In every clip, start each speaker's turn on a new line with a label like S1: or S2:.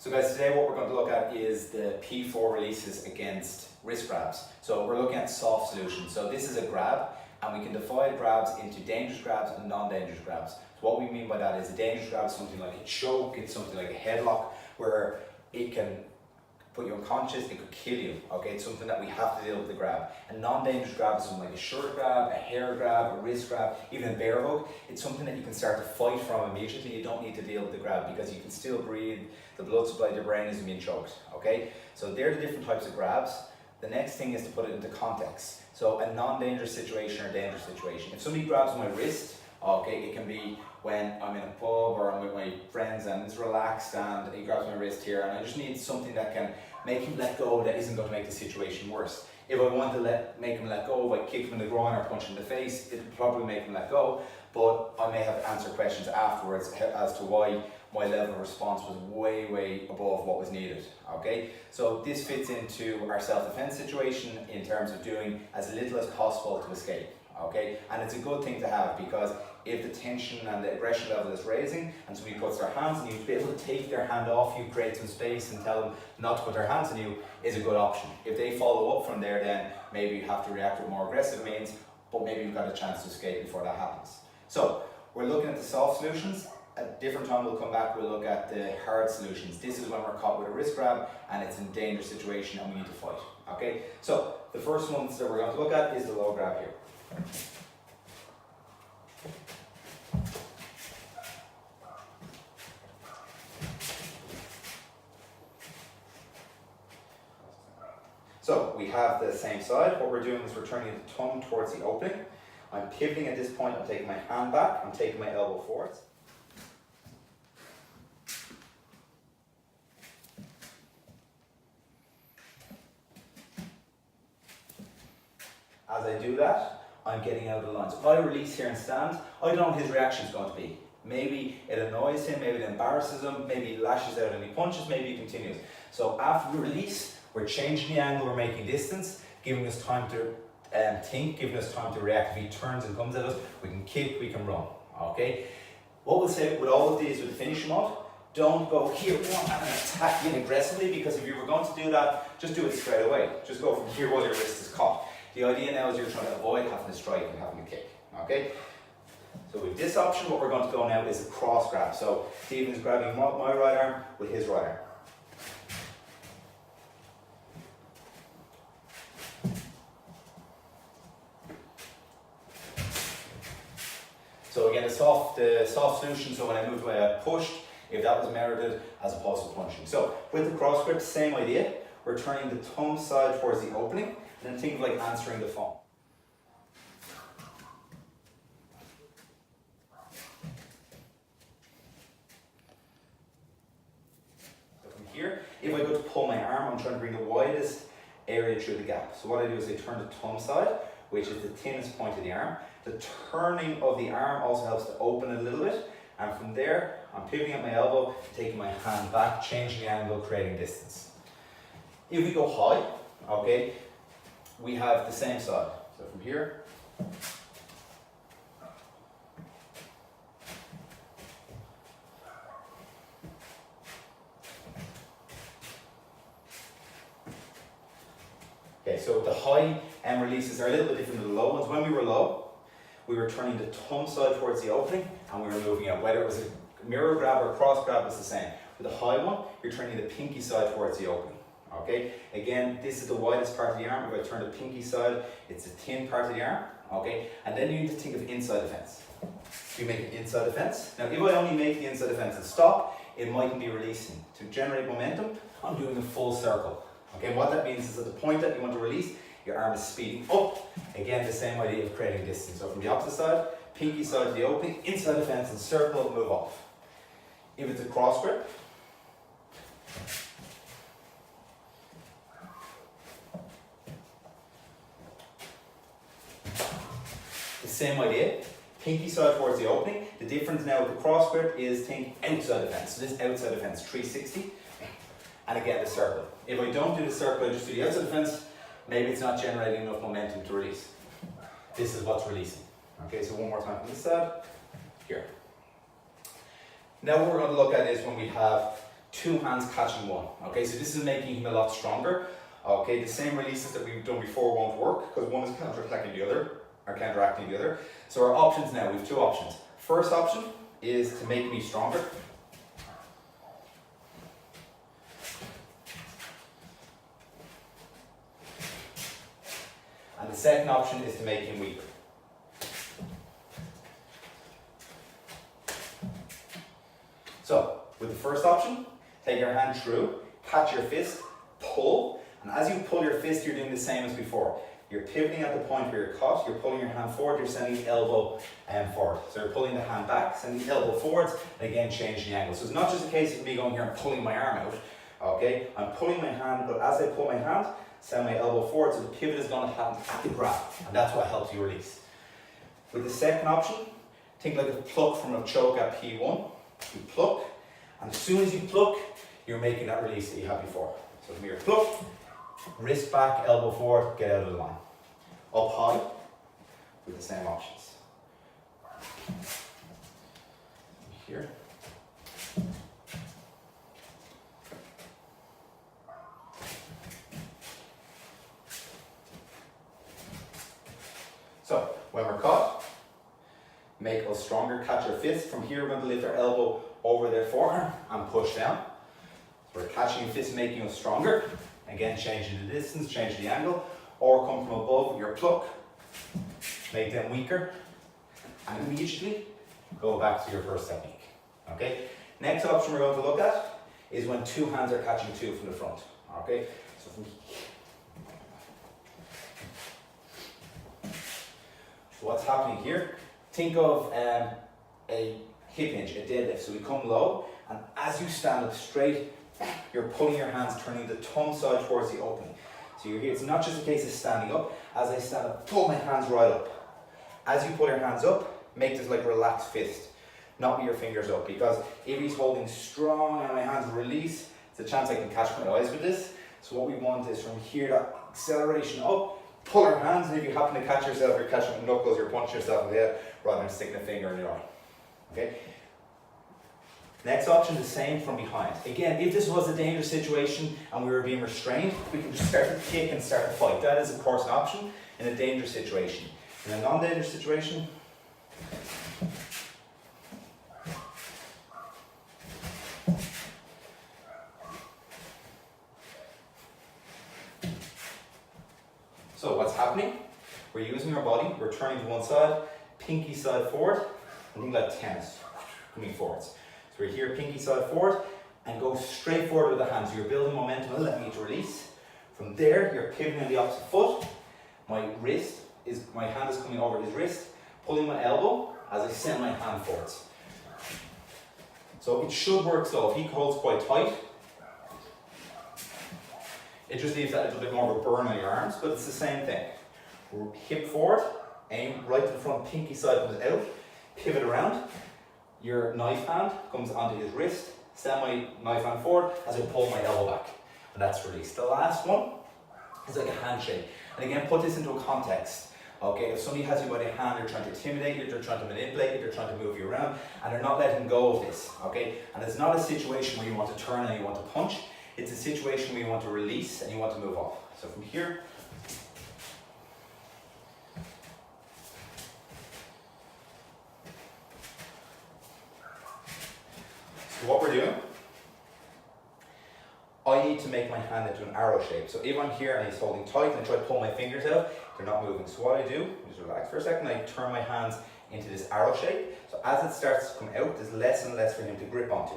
S1: So guys, today what we're going to look at is the P4 releases against wrist grabs. So we're looking at soft solutions. So this is a grab, and we can divide grabs into dangerous grabs and non-dangerous grabs. So what we mean by that is a dangerous grab is something like a choke, it's something like a headlock, where it can put you unconscious, it could kill you, okay? It's something that we have to deal with the grab. A non-dangerous grab is something like a shirt grab, a hair grab, a wrist grab, even a bear hug. It's something that you can start to fight from immediately. You don't need to deal with the grab because you can still breathe, the blood supply to your brain isn't being choked, okay? So they're the different types of grabs. The next thing is to put it into context. So a non-dangerous situation or a dangerous situation. If somebody grabs my wrist, okay, it can be when I'm in a pub or I'm with my friends and it's relaxed and he grabs my wrist here and I just need something that can make him let go, that isn't going to make the situation worse. If I want to make him let go, if I kick him in the groin or punch him in the face, it'll probably make him let go, but I may have to answer questions afterwards as to why my level of response was way above what was needed, okay? So this fits into our self-defense situation in terms of doing as little as possible to escape, okay? And it's a good thing to have because if the tension and the aggression level is raising and somebody puts their hands on you, to be able to take their hand off you, create some space and tell them not to put their hands on you is a good option. If they follow up from there, then maybe you have to react with more aggressive means, but maybe you've got a chance to escape before that happens. So we're looking at the soft solutions. At a different time we'll come back, we'll look at the hard solutions. This is when we're caught with a wrist grab and it's in a dangerous situation and we need to fight, okay? So the first ones that we're going to look at is the low grab here. So we have the same side. What we're doing is we're turning the thumb towards the opening. I'm pivoting at this point, I'm taking my hand back, I'm taking my elbow forwards. As I do that, I'm getting out of the line. So if I release here and stand, I don't know what his reaction is going to be. Maybe it annoys him, maybe it embarrasses him, maybe he lashes out and he punches, maybe he continues. So after we release, we're changing the angle, we're making distance, giving us time to think, giving us time to react. If he turns and comes at us, we can kick, we can run, okay? What we'll say with all of these with the finish mode, don't go here and attack in aggressively, because if you were going to do that, just do it straight away. Just go from here while your wrist is caught. The idea now is you're trying to avoid having to strike and having to kick, okay? So with this option, what we're going to go now is a cross grab. So Stephen's grabbing my right arm with his right arm. So again, the soft solution, so when I moved away, I pushed, if that was merited, as opposed to punching. So with the cross grip, same idea. We're turning the thumb side towards the opening, and then think of like answering the phone. So from here, if I go to pull my arm, I'm trying to bring the widest area through the gap. So what I do is I turn the thumb side, which is the thinnest point of the arm. The turning of the arm also helps to open a little bit, and from there, I'm pivoting at my elbow, taking my hand back, changing the angle, creating distance. If we go high, okay, we have the same side. So from here, okay, so the high releases are a little bit different than the low ones. When we were low, we were turning the thumb side towards the opening and we were moving out. Whether it was a mirror grab or a cross grab, it's the same. With the high one, you're turning the pinky side towards the opening. Okay, again, this is the widest part of the arm. If I turn the pinky side, it's the thin part of the arm. Okay, and then you need to think of inside defense. You make an inside defense. Now, if I only make the inside defense and stop, it mightn't be releasing. To generate momentum, I'm doing a full circle. Okay, what that means is at the point that you want to release, your arm is speeding up. Again, the same idea of creating distance. So from the opposite side, pinky side to the opening, inside defense and circle, move off. If it's a cross grip, the same idea, pinky side towards the opening. The difference now with the cross grip is think outside defense. So this outside defense, 360. And again, the circle. If I don't do the circle, I just do the outside defense, maybe it's not generating enough momentum to release. This is what's releasing. Okay, so one more time from this side, here. Now what we're going to look at is when we have two hands catching one. Okay, so this is making him a lot stronger. Okay, the same releases that we've done before won't work because one is counteracting the other, or counteracting the other. So our options now, we have two options. First option is to make me stronger. And the second option is to make him weaker. So, with the first option, take your hand through, catch your fist, pull, and as you pull your fist, you're doing the same as before. You're pivoting at the point where you're caught, you're pulling your hand forward, you're sending the elbow forward. So you're pulling the hand back, sending the elbow forwards, and again changing the angle. So it's not just a case of me going here and pulling my arm out, okay? I'm pulling my hand, but as I pull my hand, send my elbow forward, so the pivot is going to happen at the grab, and that's what helps you release. With the second option, think like a pluck from a choke at P1. You pluck, and as soon as you pluck, you're making that release that you had before. So from here, pluck, wrist back, elbow forward, get out of the line. Up high, with the same options. Here. So, when we're caught, make us stronger, catch our fist. From here, we're going to lift our elbow over their forearm and push down. So we're catching a fist, making us stronger. Again, changing the distance, changing the angle. Or come from above with your pluck, make them weaker, and immediately go back to your first technique. Okay? Next option we're going to look at is when two hands are catching two from the front. Okay? So from here. What's happening here? Think of a hip hinge, a deadlift. So we come low, and as you stand up straight, you're pulling your hands, turning the thumb side towards the opening. So you're here. It's not just a case of standing up. As I stand up, pull my hands right up. As you pull your hands up, make this like a relaxed fist, not with your fingers up. Because if he's holding strong and my hands release, there's a chance I can catch my eyes with this. So what we want is from here, that acceleration up, pull our hands, and if you happen to catch yourself, you're catching with knuckles, you're punching yourself in the head rather than sticking a finger in your eye. Okay? Next option, the same from behind. Again, if this was a dangerous situation and we were being restrained, we can just start to kick and start to fight. That is, of course, an option in a dangerous situation. In a non-dangerous situation, so what's happening? We're using our body, we're turning to one side, pinky side forward, and think like tennis, coming forwards. So we're here, pinky side forward, and go straight forward with the hands. You're building momentum, allowing you to release. From there, you're pivoting on the opposite foot. My hand is coming over his wrist, pulling my elbow as I send my hand forwards. So it should work so. If he holds quite tight, it just leaves that little bit more of a burn on your arms, but it's the same thing. Hip forward, aim right to the front, pinky side comes out, pivot around. Your knife hand comes onto his wrist, send my knife hand forward as I pull my elbow back. And that's released. The last one is like a handshake. And again, put this into a context. Okay, if somebody has you by the hand, they're trying to intimidate you, they're trying to manipulate you, they're trying to move you around, and they're not letting go of this. Okay? And it's not a situation where you want to turn and you want to punch. It's a situation where you want to release and you want to move off. So from here, so what we're doing, I need to make my hand into an arrow shape. So if I'm here and he's holding tight and I try to pull my fingers out, they're not moving. So what I do, just relax for a second, I turn my hands into this arrow shape. So as it starts to come out, there's less and less for him to grip onto.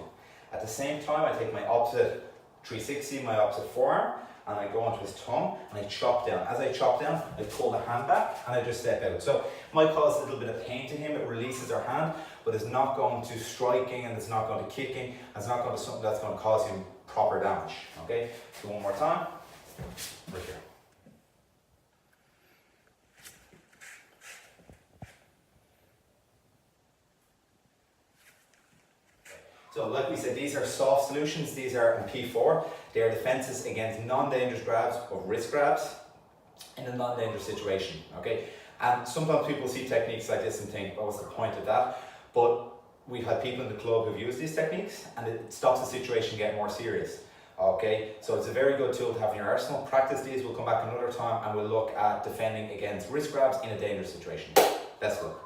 S1: At the same time, I take my opposite 360, my opposite forearm, and I go onto his thumb and I chop down. As I chop down, I pull the hand back and I just step out. So it might cause a little bit of pain to him, it releases our hand, but it's not going to striking and it's not going to kicking, and it's not going to something that's going to cause him proper damage. Okay, so one more time, right here. So like we said, these are soft solutions, these are in P4. They are defenses against non-dangerous grabs or wrist grabs in a non-dangerous situation, okay? And sometimes people see techniques like this and think, oh, what's the point of that? But we've had people in the club who've used these techniques, and it stops the situation getting more serious. Okay, so it's a very good tool to have in your arsenal. Practice these, we'll come back another time and we'll look at defending against wrist grabs in a dangerous situation. Best of luck.